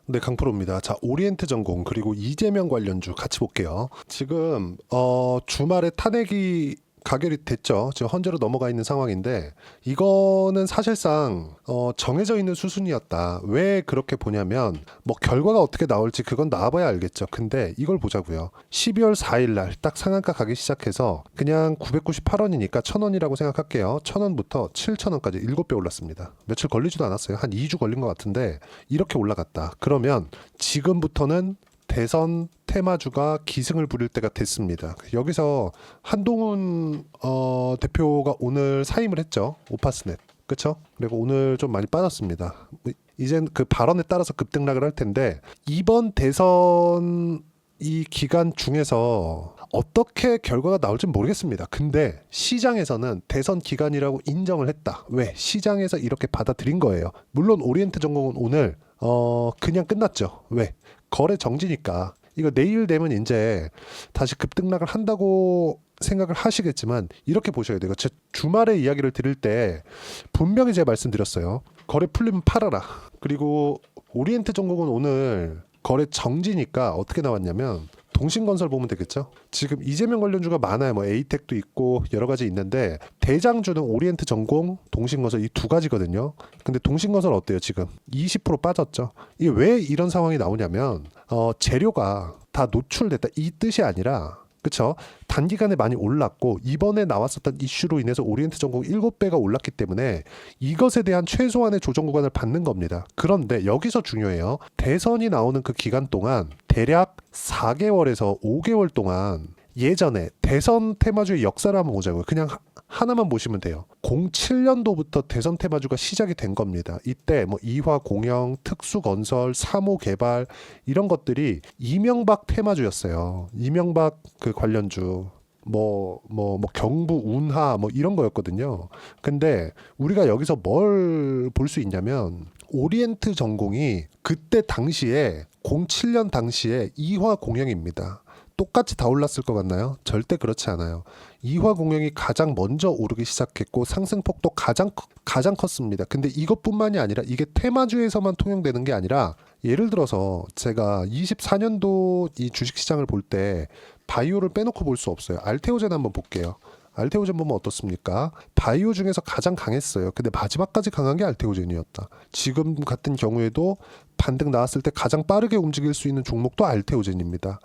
네, 강프로입니다. 자, 오리엔트 전공 그리고 이재명 관련주 같이 볼게요. 지금 주말에 탄핵이 가결이 됐죠. 지금 헌재로 넘어가 있는 상황인데 이거는 사실상 정해져 있는 수순이었다. 왜 그렇게 보냐면 뭐 결과가 어떻게 나올지 그건 나와봐야 알겠죠. 근데 이걸 보자고요. 12월 4일 날 딱 상한가 가기 시작해서 그냥 998원이니까 1000원이라고 생각할게요. 1000원부터 7000원까지 7배 올랐습니다. 며칠 걸리지도 않았어요. 한 2주 걸린 것 같은데 이렇게 올라갔다. 그러면 지금부터는 대선 테마주가 기승을 부릴 때가 됐습니다. 여기서 한동훈 대표가 오늘 사임을 했죠. 오파스넷. 그렇죠? 그리고 오늘 좀 많이 빠졌습니다. 이젠 그 발언에 따라서 급등락을 할 텐데 이번 대선 이 기간 중에서 어떻게 결과가 나올지 모르겠습니다. 근데 시장에서는 대선 기간이라고 인정을 했다. 왜? 시장에서 이렇게 받아들인 거예요. 물론 오리엔트 전공은 오늘 그냥 끝났죠. 왜? 거래 정지니까. 이거 내일 되면 이제 다시 급등락을 한다고 생각을 하시겠지만 이렇게 보셔야 돼요. 제 주말에 이야기를 드릴 때 분명히 제가 말씀드렸어요. 거래 풀리면 팔아라. 그리고 오리엔트 전공은 오늘 거래 정지니까 어떻게 나왔냐면 동신건설 보면 되겠죠. 지금 이재명 관련주가 많아요. 뭐 에이텍도 있고 여러 가지 있는데 대장주는 오리엔트 전공, 동신건설 이 두 가지거든요. 근데 동신건설 어때요? 지금 20% 빠졌죠. 이게 왜 이런 상황이 나오냐면 재료가 다 노출됐다 이 뜻이 아니라 그쵸? 단기간에 많이 올랐고 이번에 나왔었던 이슈로 인해서 오리엔트 전공 7배가 올랐기 때문에 이것에 대한 최소한의 조정 구간을 받는 겁니다. 그런데 여기서 중요해요. 대선이 나오는 그 기간 동안 대략 4개월에서 5개월 동안 예전에 대선 테마주의 역사를 한번 보자고요. 그냥 하나만 보시면 돼요. 07년도부터 대선 테마주가 시작이 된 겁니다. 이때 뭐 이화공영, 특수건설, 사모개발 이런 것들이 이명박 테마주였어요. 이명박 그 관련주. 뭐 경부 운하 뭐 이런 거였거든요. 근데 우리가 여기서 뭘 볼 수 있냐면 오리엔트 전공이 그때 당시에 07년 당시에 이화공영입니다. 똑같이 다 올랐을 것 같나요? 절대 그렇지 않아요. 이화공영이 가장 먼저 오르기 시작했고 상승폭도 가장 컸습니다. 근데 이것뿐만이 아니라 이게 테마주에서만 통용되는 게 아니라 예를 들어서 제가 24년도 이 주식시장을 볼 때 바이오를 빼놓고 볼 수 없어요. 알테오젠 한번 볼게요. 알테오젠 보면 어떻습니까? 바이오 중에서 가장 강했어요. 근데 마지막까지 강한 게 알테오젠이었다. 지금 같은 경우에도 반등 나왔을 때 가장 빠르게 움직일 수 있는 종목도 알테오젠입니다.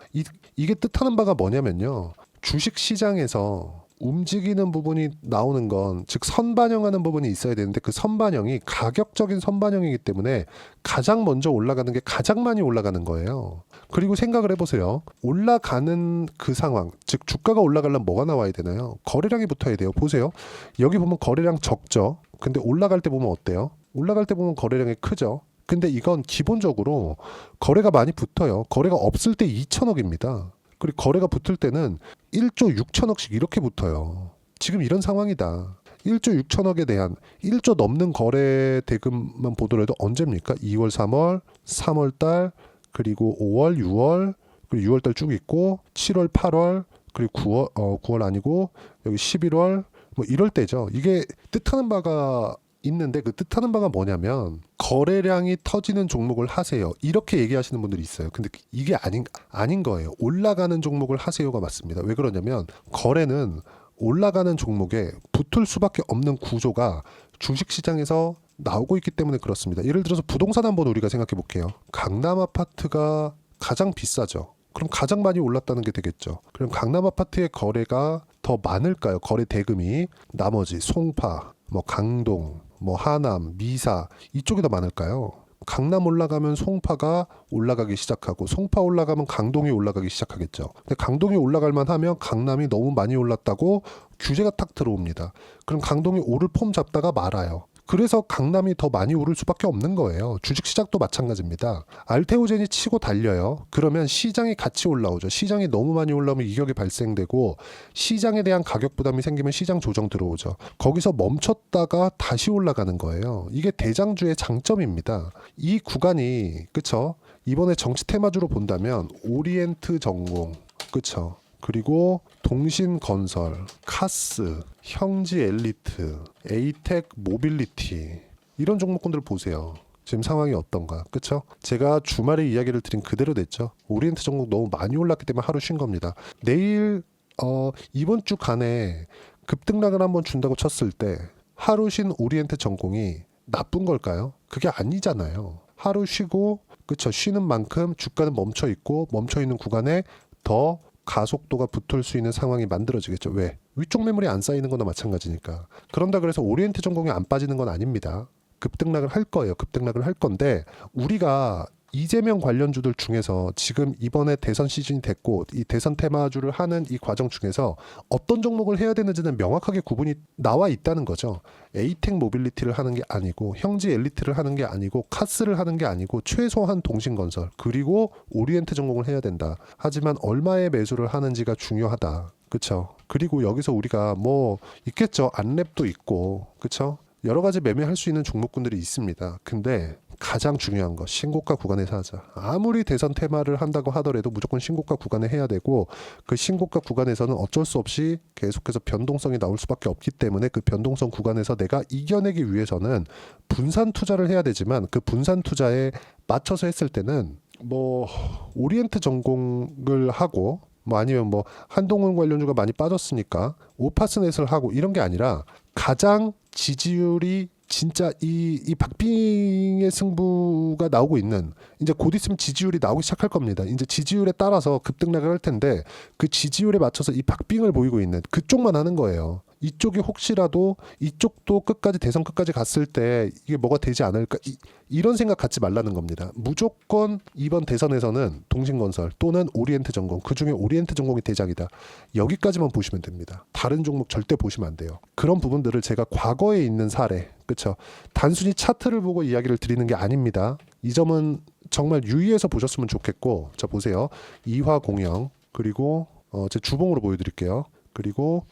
이게 뜻하는 바가 뭐냐면요. 주식 시장에서 움직이는 부분이 나오는 건 즉 선반영하는 부분이 있어야 되는데 그 선반영이 가격적인 선반영이기 때문에 가장 먼저 올라가는 게 가장 많이 올라가는 거예요. 그리고 생각을 해보세요. 올라가는 그 상황, 즉 주가가 올라가려면 뭐가 나와야 되나요? 거래량이 붙어야 돼요. 보세요. 여기 보면 거래량 적죠. 근데 올라갈 때 보면 어때요? 올라갈 때 보면 거래량이 크죠. 근데 이건 기본적으로 거래가 많이 붙어요. 거래가 없을 때 2천억입니다. 그리고 거래가 붙을 때는 1조 6천억씩 이렇게 붙어요. 지금 이런 상황이다. 1조 6천억에 대한 1조 넘는 거래 대금만 보더라도 언제입니까? 2월, 3월, 3월 달, 그리고 5월, 6월, 그리고 6월 달 쭉 있고 7월, 8월, 그리고 9월 아니고 여기 11월 뭐 이럴 때죠. 이게 뜻하는 바가 있는데 그 뜻하는 바가 뭐냐면 거래량이 터지는 종목을 하세요. 이렇게 얘기하시는 분들이 있어요. 근데 이게 아닌 거예요. 올라가는 종목을 하세요가 맞습니다. 왜 그러냐면 거래는 올라가는 종목에 붙을 수밖에 없는 구조가 주식시장에서 나오고 있기 때문에 그렇습니다. 예를 들어서 부동산 한번 우리가 생각해 볼게요. 강남 아파트가 가장 비싸죠. 그럼 가장 많이 올랐다는 게 되겠죠. 그럼 강남 아파트의 거래가 더 많을까요? 거래 대금이 나머지 송파, 뭐 강동, 뭐 하남, 미사 이쪽이 더 많을까요? 강남 올라가면 송파가 올라가기 시작하고 송파 올라가면 강동이 올라가기 시작하겠죠. 근데 강동이 올라갈 만하면 강남이 너무 많이 올랐다고 규제가 탁 들어옵니다. 그럼 강동이 오를 폼 잡다가 말아요. 그래서 강남이 더 많이 오를 수밖에 없는 거예요. 주식시장도 마찬가지입니다. 알테오젠이 치고 달려요. 그러면 시장이 같이 올라오죠. 시장이 너무 많이 올라오면 이격이 발생되고 시장에 대한 가격 부담이 생기면 시장 조정 들어오죠. 거기서 멈췄다가 다시 올라가는 거예요. 이게 대장주의 장점입니다. 이 구간이 그쵸? 이번에 정치 테마주로 본다면 오리엔트 전공 그쵸? 그리고 동신건설, 카스, 형지 엘리트, 에이텍 모빌리티 이런 종목군들 보세요. 지금 상황이 어떤가. 그쵸? 제가 주말에 이야기를 드린 그대로 됐죠. 오리엔트 전공 너무 많이 올랐기 때문에 하루 쉰 겁니다. 내일 이번 주 간에 급등락을 한번 준다고 쳤을 때 하루 쉰 오리엔트 전공이 나쁜 걸까요? 그게 아니잖아요. 하루 쉬고 그쵸? 쉬는 만큼 주가는 멈춰 있고 멈춰 있는 구간에 더 가속도가 붙을 수 있는 상황이 만들어지겠죠. 왜? 위쪽 매물이 안 쌓이는 거나 마찬가지니까. 그런다 그래서 오리엔트 전공이 안 빠지는 건 아닙니다. 급등락을 할 거예요. 급등락을 할 건데 우리가 이재명 관련주들 중에서 지금 이번에 대선 시즌이 됐고 이 대선 테마주를 하는 이 과정 중에서 어떤 종목을 해야 되는지는 명확하게 구분이 나와 있다는 거죠. 에이텍 모빌리티를 하는 게 아니고 형지 엘리트를 하는 게 아니고 카스를 하는 게 아니고 최소한 동신건설 그리고 오리엔트 전공을 해야 된다. 하지만 얼마의 매수를 하는지가 중요하다. 그쵸? 그리고 여기서 우리가 뭐 있겠죠. 안랩도 있고 그쵸? 여러 가지 매매할 수 있는 종목군들이 있습니다. 근데 가장 중요한 거 신고가 구간에서 하자. 아무리 대선 테마를 한다고 하더라도 무조건 신고가 구간에 해야 되고 그 신고가 구간에서는 어쩔 수 없이 계속해서 변동성이 나올 수밖에 없기 때문에 그 변동성 구간에서 내가 이겨내기 위해서는 분산 투자를 해야 되지만 그 분산 투자에 맞춰서 했을 때는 뭐 오리엔트 전공을 하고 뭐 아니면 뭐 한동훈 관련주가 많이 빠졌으니까 오파스넷을 하고 이런 게 아니라 가장 지지율이 진짜 이 박빙의 승부가 나오고 있는 이제 곧 있으면 지지율이 나오기 시작할 겁니다. 이제 지지율에 따라서 급등락을 할 텐데 그 지지율에 맞춰서 이 박빙을 보이고 있는 그쪽만 하는 거예요. 이쪽이 혹시라도 이쪽도 끝까지 대선 끝까지 갔을 때 이게 뭐가 되지 않을까 이런 생각 갖지 말라는 겁니다. 무조건 이번 대선에서는 동신건설 또는 오리엔트 전공 그중에 오리엔트 전공이 대장이다. 여기까지만 보시면 됩니다. 다른 종목 절대 보시면 안 돼요. 그런 부분들을 제가 과거에 있는 사례 그렇죠. 단순히 차트를 보고 이야기를 드리는 게 아닙니다. 이 점은 정말 유의해서 보셨으면 좋겠고 자 보세요. 이화공영 그리고 제 주봉으로 보여드릴게요. 그리고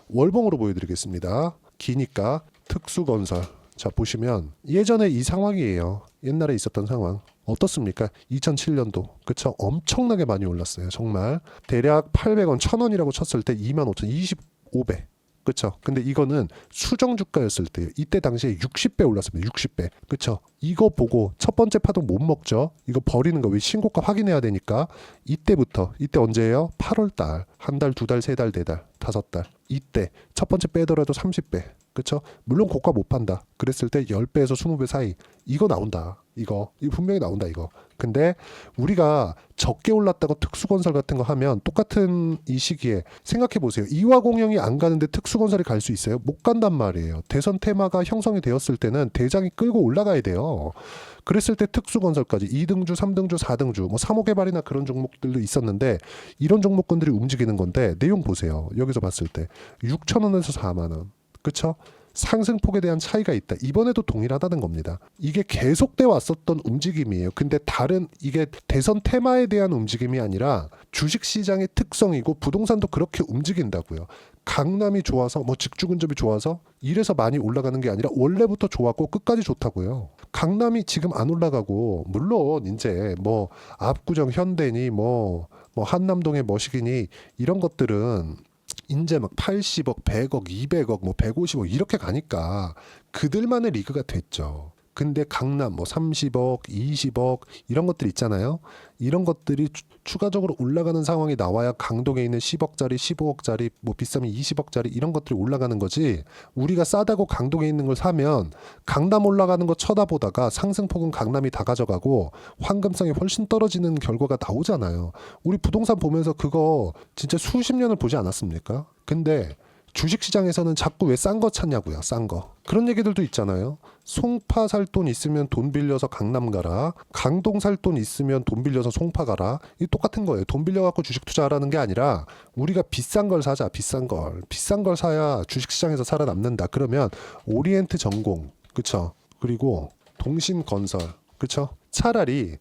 월봉으로 보여드리겠습니다. 기니까 특수건설 자 보시면 예전에 이 상황이에요. 옛날에 있었던 상황 어떻습니까? 2007년도 그쵸? 엄청나게 많이 올랐어요. 정말 대략 800원 1000원이라고 쳤을 때 25,000 25배 그쵸? 근데 이거는 수정 주가였을 때요. 이때 당시에 60배 올랐습니다. 60배. 그쵸? 이거 보고 첫 번째 파도 못 먹죠. 이거 버리는 거 왜 신고가 확인해야 되니까 이때부터 이때 언제예요? 8월 달. 한 달, 두 달, 세 달, 네 달, 다섯 달. 이때 첫 번째 빼더라도 30배. 그쵸? 물론 고가 못 판다. 그랬을 때 10배에서 20배 사이. 이거 나온다. 이거 분명히 나온다 이거. 근데 우리가 적게 올랐다고 특수건설 같은 거 하면 똑같은 이 시기에 생각해 보세요. 이화공영이 안 가는데 특수건설이 갈 수 있어요? 못 간단 말이에요. 대선 테마가 형성이 되었을 때는 대장이 끌고 올라가야 돼요. 그랬을 때 특수건설까지 2등주, 3등주, 4등주 뭐 3호 개발이나 그런 종목들도 있었는데 이런 종목군들이 움직이는 건데 내용 보세요. 여기서 봤을 때 6,000원에서 4만 원. 그쵸? 상승폭에 대한 차이가 있다. 이번에도 동일하다는 겁니다. 이게 계속돼 왔었던 움직임이에요. 근데 다른 이게 대선 테마에 대한 움직임이 아니라 주식시장의 특성이고 부동산도 그렇게 움직인다고요. 강남이 좋아서 뭐 직주근접이 좋아서 이래서 많이 올라가는 게 아니라 원래부터 좋았고 끝까지 좋다고요. 강남이 지금 안 올라가고 물론 이제 뭐 압구정 현대니 뭐 한남동의 머시기니 이런 것들은 이제 막 80억, 100억, 200억, 뭐 150억 이렇게 가니까 그들만의 리그가 됐죠. 근데 강남 뭐 30억, 20억 이런 것들 있잖아요. 이런 것들이 추가적으로 올라가는 상황이 나와야 강동에 있는 10억짜리, 15억짜리, 뭐 비싸면 20억짜리 이런 것들이 올라가는 거지. 우리가 싸다고 강동에 있는 걸 사면 강남 올라가는 거 쳐다보다가 상승폭은 강남이 다 가져가고 황금성이 훨씬 떨어지는 결과가 나오잖아요. 우리 부동산 보면서 그거 진짜 수십 년을 보지 않았습니까? 근데 주식시장에서는 자꾸 왜 싼 거 찾냐고요. 싼 거. 그런 얘기들도 있잖아요. 송파 살 돈 있으면 돈 빌려서 강남 가라. 강동 살 돈 있으면 돈 빌려서 송파 가라. 이 똑같은 거예요. 돈 빌려갖고 주식 투자하라는 게 아니라 우리가 비싼 걸 사자. 비싼 걸. 비싼 걸 사야 주식시장에서 살아남는다. 그러면 오리엔트 전공. 그쵸? 그리고 동신건설. 그쵸? 차라리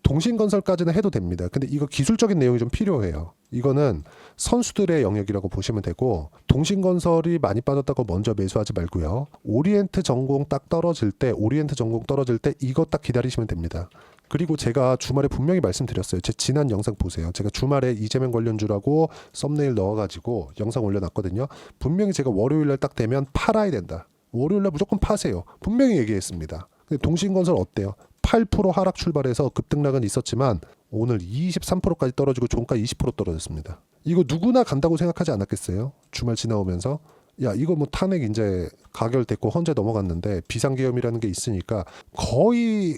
동신건설까지는 해도 됩니다. 근데 이거 기술적인 내용이 좀 필요해요. 이거는 선수들의 영역이라고 보시면 되고 동신건설이 많이 빠졌다고 먼저 매수하지 말고요. 오리엔트 전공 떨어질 때 이거 딱 기다리시면 됩니다. 그리고 제가 주말에 분명히 말씀드렸어요. 제 지난 영상 보세요. 제가 주말에 이재명 관련주라고 썸네일 넣어가지고 영상 올려놨거든요. 분명히 제가 월요일날 딱 되면 팔아야 된다. 월요일날 무조건 파세요. 분명히 얘기했습니다. 근데 동신건설 어때요? 8% 하락 출발해서 급등락은 있었지만 오늘 23%까지 떨어지고 종가 20% 떨어졌습니다. 이거 누구나 간다고 생각하지 않았겠어요? 주말 지나오면서 야 이거 뭐 탄핵 이제 가결됐고 헌재 넘어갔는데 비상계엄이라는 게 있으니까 거의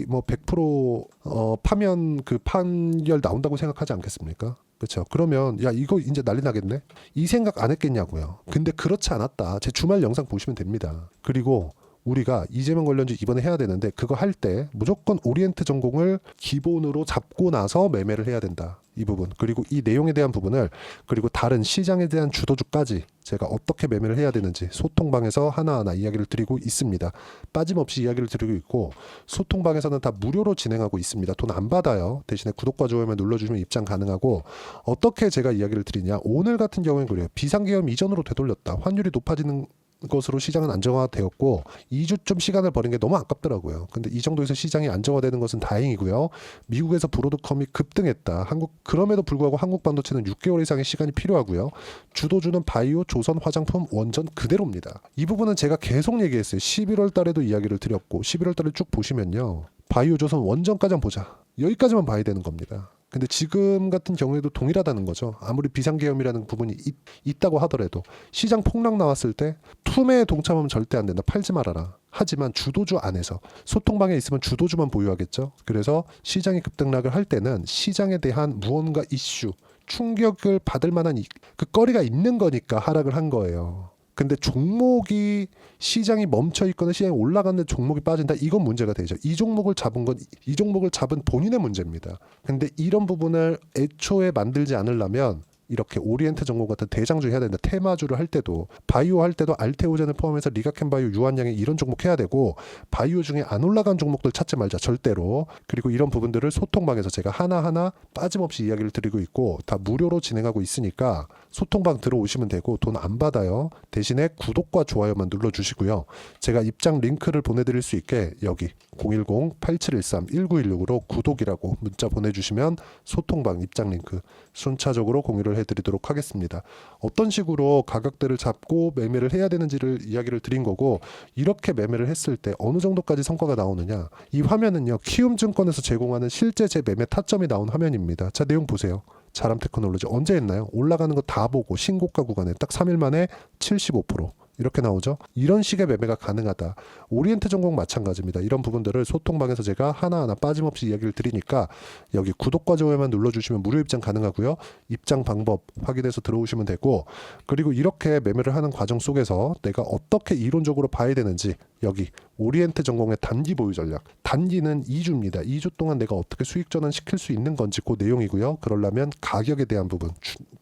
뭐 100% 파면 그 판결 나온다고 생각하지 않겠습니까? 그렇죠. 그러면 야 이거 이제 난리 나겠네. 이 생각 안 했겠냐고요. 근데 그렇지 않았다. 제 주말 영상 보시면 됩니다. 그리고 우리가 이재명 관련주 이번에 해야 되는데 그거 할 때 무조건 오리엔트 전공을 기본으로 잡고 나서 매매를 해야 된다. 이 부분 그리고 이 내용에 대한 부분을 그리고 다른 시장에 대한 주도주까지 제가 어떻게 매매를 해야 되는지 소통방에서 하나하나 이야기를 드리고 있습니다. 빠짐없이 이야기를 드리고 있고 소통방에서는 다 무료로 진행하고 있습니다. 돈 안 받아요. 대신에 구독과 좋아요만 눌러주시면 입장 가능하고 어떻게 제가 이야기를 드리냐. 오늘 같은 경우에는 그래요. 비상계엄 이전으로 되돌렸다. 환율이 높아지는 것으로 시장은 안정화되었고 2주쯤 시간을 버린 게 너무 아깝더라고요. 근데 이 정도에서 시장이 안정화되는 것은 다행이고요. 미국에서 브로드컴이 급등했다. 그럼에도 불구하고 한국 반도체는 6개월 이상의 시간이 필요하고요. 주도주는 바이오, 조선, 화장품, 원전 그대로입니다. 이 부분은 제가 계속 얘기했어요. 11월 달에도 이야기를 드렸고 11월 달에 쭉 보시면요. 바이오, 조선, 원전까지만 보자. 여기까지만 봐야 되는 겁니다. 근데 지금 같은 경우에도 동일하다는 거죠. 아무리 비상계엄이라는 부분이 있다고 하더라도 시장 폭락 나왔을 때 투매에 동참하면 절대 안 된다. 팔지 말아라. 하지만 주도주 안에서 소통방에 있으면 주도주만 보유하겠죠. 그래서 시장이 급등락을 할 때는 시장에 대한 무언가 이슈, 충격을 받을 만한 그 거리가 있는 거니까 하락을 한 거예요. 근데 종목이 시장이 멈춰 있거나 시장이 올라가는 종목이 빠진다. 이건 문제가 되죠. 이 종목을 잡은 건 이 종목을 잡은 본인의 문제입니다. 근데 이런 부분을 애초에 만들지 않으려면 이렇게 오리엔트 전공 같은 대장주 해야 된다. 테마주를 할 때도 바이오 할 때도 알테오젠을 포함해서 리가켄바이오, 유한양행 이런 종목 해야 되고 바이오 중에 안 올라간 종목들 찾지 말자 절대로. 그리고 이런 부분들을 소통방에서 제가 하나하나 빠짐없이 이야기를 드리고 있고 다 무료로 진행하고 있으니까 소통방 들어오시면 되고 돈 안 받아요. 대신에 구독과 좋아요만 눌러주시고요. 제가 입장 링크를 보내드릴 수 있게 여기 010-8713-1916으로 구독이라고 문자 보내주시면 소통방 입장 링크 순차적으로 공유를 해드리도록 하겠습니다. 어떤 식으로 가격대를 잡고 매매를 해야 되는지를 이야기를 드린 거고 이렇게 매매를 했을 때 어느 정도까지 성과가 나오느냐. 이 화면은요. 키움증권에서 제공하는 실제 제 매매 타점이 나온 화면입니다. 자 내용 보세요. 자람테크놀로지 언제 했나요? 올라가는 거 다 보고 신고가 구간에 딱 3일 만에 75% 이렇게 나오죠. 이런 식의 매매가 가능하다. 오리엔트 전공 마찬가지입니다. 이런 부분들을 소통방에서 제가 하나하나 빠짐없이 이야기를 드리니까 여기 구독과 좋아요만 눌러주시면 무료 입장 가능하고요. 입장 방법 확인해서 들어오시면 되고 그리고 이렇게 매매를 하는 과정 속에서 내가 어떻게 이론적으로 봐야 되는지 여기 오리엔트 전공의 단기 보유 전략. 단기는 2주입니다. 2주 동안 내가 어떻게 수익 전환 시킬 수 있는 건지 그 내용이고요. 그러려면 가격에 대한 부분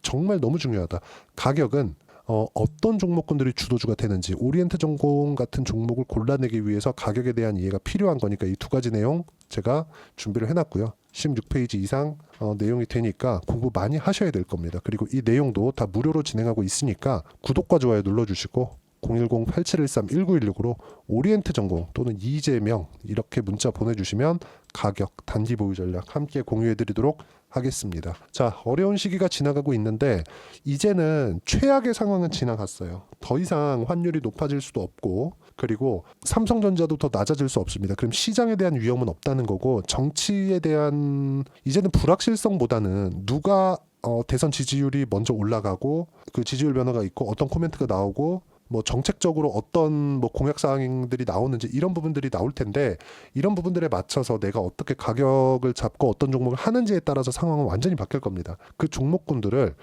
정말 너무 중요하다. 가격은 어떤 종목군들이 주도주가 되는지 오리엔트 전공 같은 종목을 골라내기 위해서 가격에 대한 이해가 필요한 거니까 이 두 가지 내용 제가 준비를 해놨고요. 16페이지 이상 내용이 되니까 공부 많이 하셔야 될 겁니다. 그리고 이 내용도 다 무료로 진행하고 있으니까 구독과 좋아요 눌러주시고 010-8713-1916으로 오리엔트 전공 또는 이재명 이렇게 문자 보내주시면 가격, 단기 보유 전략 함께 공유해드리도록 하겠습니다. 자, 어려운 시기가 지나가고 있는데 이제는 최악의 상황은 지나갔어요. 더 이상 환율이 높아질 수도 없고 그리고 삼성전자도 더 낮아질 수 없습니다. 그럼 시장에 대한 위험은 없다는 거고 정치에 대한 이제는 불확실성보다는 누가 대선 지지율이 먼저 올라가고 그 지지율 변화가 있고 어떤 코멘트가 나오고 뭐 정책적으로 어떤 뭐 공약 사항들이 나오는지 이런 부분들이 나올 텐데 이런 부분들에 맞춰서 내가 어떻게 가격을 잡고 어떤 종목을 하는지에 따라서 상황은 완전히 바뀔 겁니다. 그 종목군들을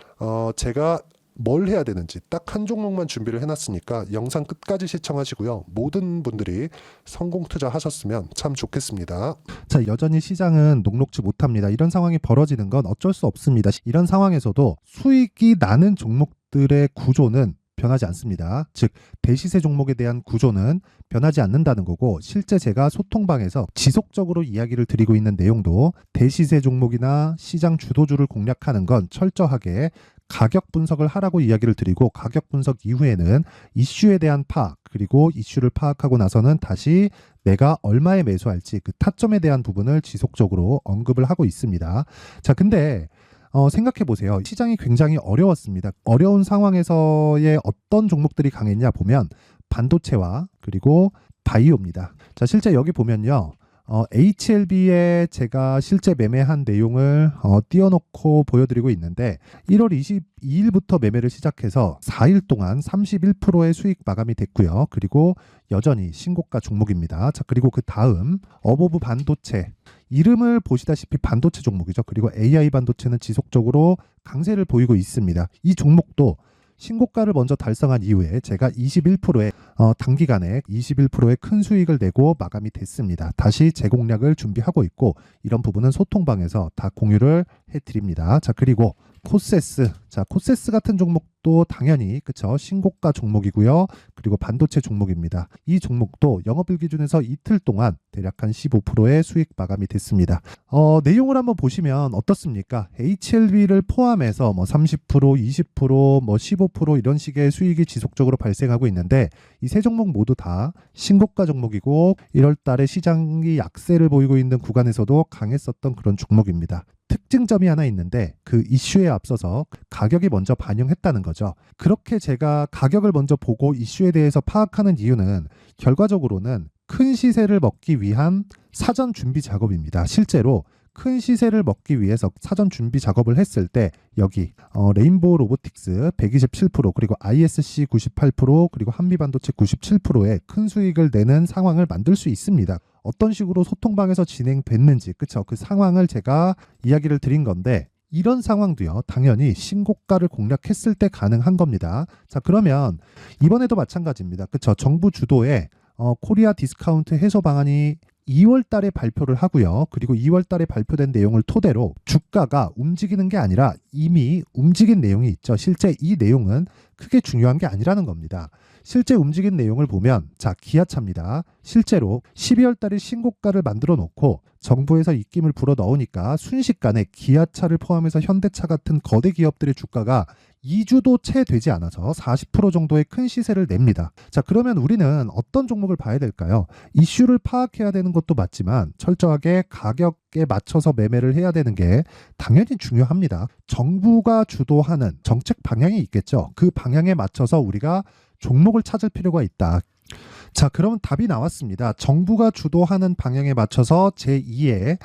제가 뭘 해야 되는지 딱 한 종목만 준비를 해놨으니까 영상 끝까지 시청하시고요. 모든 분들이 성공 투자하셨으면 참 좋겠습니다. 자, 여전히 시장은 녹록지 못합니다. 이런 상황이 벌어지는 건 어쩔 수 없습니다. 이런 상황에서도 수익이 나는 종목들의 구조는 변하지 않습니다. 즉 대시세 종목에 대한 구조는 변하지 않는다는 거고 실제 제가 소통방에서 지속적으로 이야기를 드리고 있는 내용도 대시세 종목이나 시장 주도주를 공략하는 건 철저하게 가격 분석을 하라고 이야기를 드리고 가격 분석 이후에는 이슈에 대한 파악 그리고 이슈를 파악하고 나서는 다시 내가 얼마에 매수할지 그 타점에 대한 부분을 지속적으로 언급을 하고 있습니다. 자, 근데 생각해 보세요. 시장이 굉장히 어려웠습니다. 어려운 상황에서의 어떤 종목들이 강했냐 보면 반도체와 그리고 바이오입니다. 자, 실제 여기 보면요. HLB에 제가 실제 매매한 내용을 띄워놓고 보여드리고 있는데 1월 22일부터 매매를 시작해서 4일 동안 31%의 수익 마감이 됐고요. 그리고 여전히 신고가 종목입니다. 자, 그리고 그 다음 어보브 반도체, 이름을 보시다시피 반도체 종목이죠. 그리고 AI 반도체는 지속적으로 강세를 보이고 있습니다. 이 종목도 신고가를 먼저 달성한 이후에 제가 21%의 단기간에 21%의 큰 수익을 내고 마감이 됐습니다. 다시 재공략을 준비하고 있고 이런 부분은 소통방에서 다 공유를 해드립니다. 자, 그리고 코세스. 자, 코세스 같은 종목도 당연히 그쵸, 신고가 종목이고요. 그리고 반도체 종목입니다. 이 종목도 영업일 기준에서 이틀 동안 대략 한 15%의 수익 마감이 됐습니다. 내용을 한번 보시면 어떻습니까? HLB를 포함해서 뭐 30%, 20%, 뭐 15% 이런 식의 수익이 지속적으로 발생하고 있는데 이 세 종목 모두 다 신고가 종목이고 1월 달에 시장이 약세를 보이고 있는 구간에서도 강했었던 그런 종목입니다. 특징점이 하나 있는데 그 이슈에 앞서서 가격이 먼저 반영했다는 거죠. 그렇게 제가 가격을 먼저 보고 이슈에 대해서 파악하는 이유는 결과적으로는 큰 시세를 먹기 위한 사전 준비 작업입니다. 실제로 큰 시세를 먹기 위해서 사전 준비 작업을 했을 때 여기 레인보우 로보틱스 127% 그리고 ISC 98% 그리고 한미반도체 97%의 큰 수익을 내는 상황을 만들 수 있습니다. 어떤 식으로 소통방에서 진행됐는지 그쵸, 그 상황을 제가 이야기를 드린 건데 이런 상황도요 당연히 신고가를 공략했을 때 가능한 겁니다. 자, 그러면 이번에도 마찬가지입니다. 그쵸, 정부 주도의 코리아 디스카운트 해소 방안이 2월 달에 발표를 하고요. 그리고 2월 달에 발표된 내용을 토대로 주가가 움직이는 게 아니라 이미 움직인 내용이 있죠. 실제 이 내용은 크게 중요한 게 아니라는 겁니다. 실제 움직인 내용을 보면 자, 기아차입니다. 실제로 12월 달에 신고가를 만들어 놓고 정부에서 입김을 불어 넣으니까 순식간에 기아차를 포함해서 현대차 같은 거대 기업들의 주가가 2주도 채 되지 않아서 40% 정도의 큰 시세를 냅니다. 자, 그러면 우리는 어떤 종목을 봐야 될까요? 이슈를 파악해야 되는 것도 맞지만 철저하게 가격에 맞춰서 매매를 해야 되는 게 당연히 중요합니다. 정부가 주도하는 정책 방향이 있겠죠. 그 방향에 맞춰서 우리가 종목을 찾을 필요가 있다. 자, 그럼 답이 나왔습니다. 정부가 주도하는 방향에 맞춰서 제2의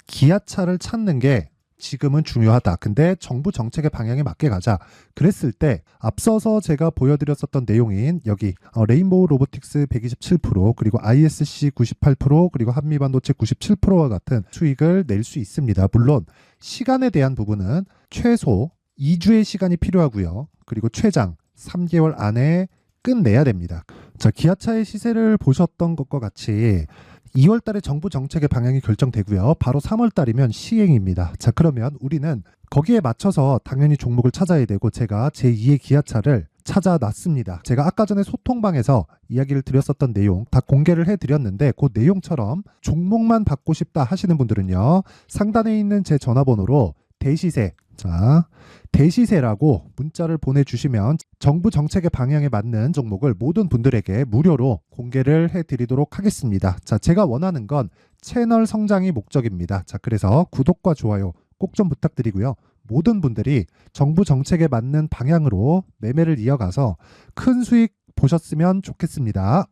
기아차를 찾는 게 지금은 중요하다. 근데 정부 정책의 방향에 맞게 가자. 그랬을 때 앞서서 제가 보여드렸었던 내용인 여기 레인보우 로보틱스 127% 그리고 ISC 98% 그리고 한미반도체 97%와 같은 수익을 낼 수 있습니다. 물론 시간에 대한 부분은 최소 2주의 시간이 필요하고요. 그리고 최장 3개월 안에 끝내야 됩니다. 자, 기아차의 시세를 보셨던 것과 같이 2월 달에 정부 정책의 방향이 결정되고요. 바로 3월 달이면 시행입니다. 자, 그러면 우리는 거기에 맞춰서 당연히 종목을 찾아야 되고 제가 제2의 기아차를 찾아놨습니다. 제가 아까 전에 소통방에서 이야기를 드렸었던 내용 다 공개를 해드렸는데 그 내용처럼 종목만 받고 싶다 하시는 분들은요. 상단에 있는 제 전화번호로 대시세, 자, 대시세라고 문자를 보내주시면 정부 정책의 방향에 맞는 종목을 모든 분들에게 무료로 공개를 해드리도록 하겠습니다. 자, 제가 원하는 건 채널 성장이 목적입니다. 자, 그래서 구독과 좋아요 꼭 좀 부탁드리고요. 모든 분들이 정부 정책에 맞는 방향으로 매매를 이어가서 큰 수익 보셨으면 좋겠습니다.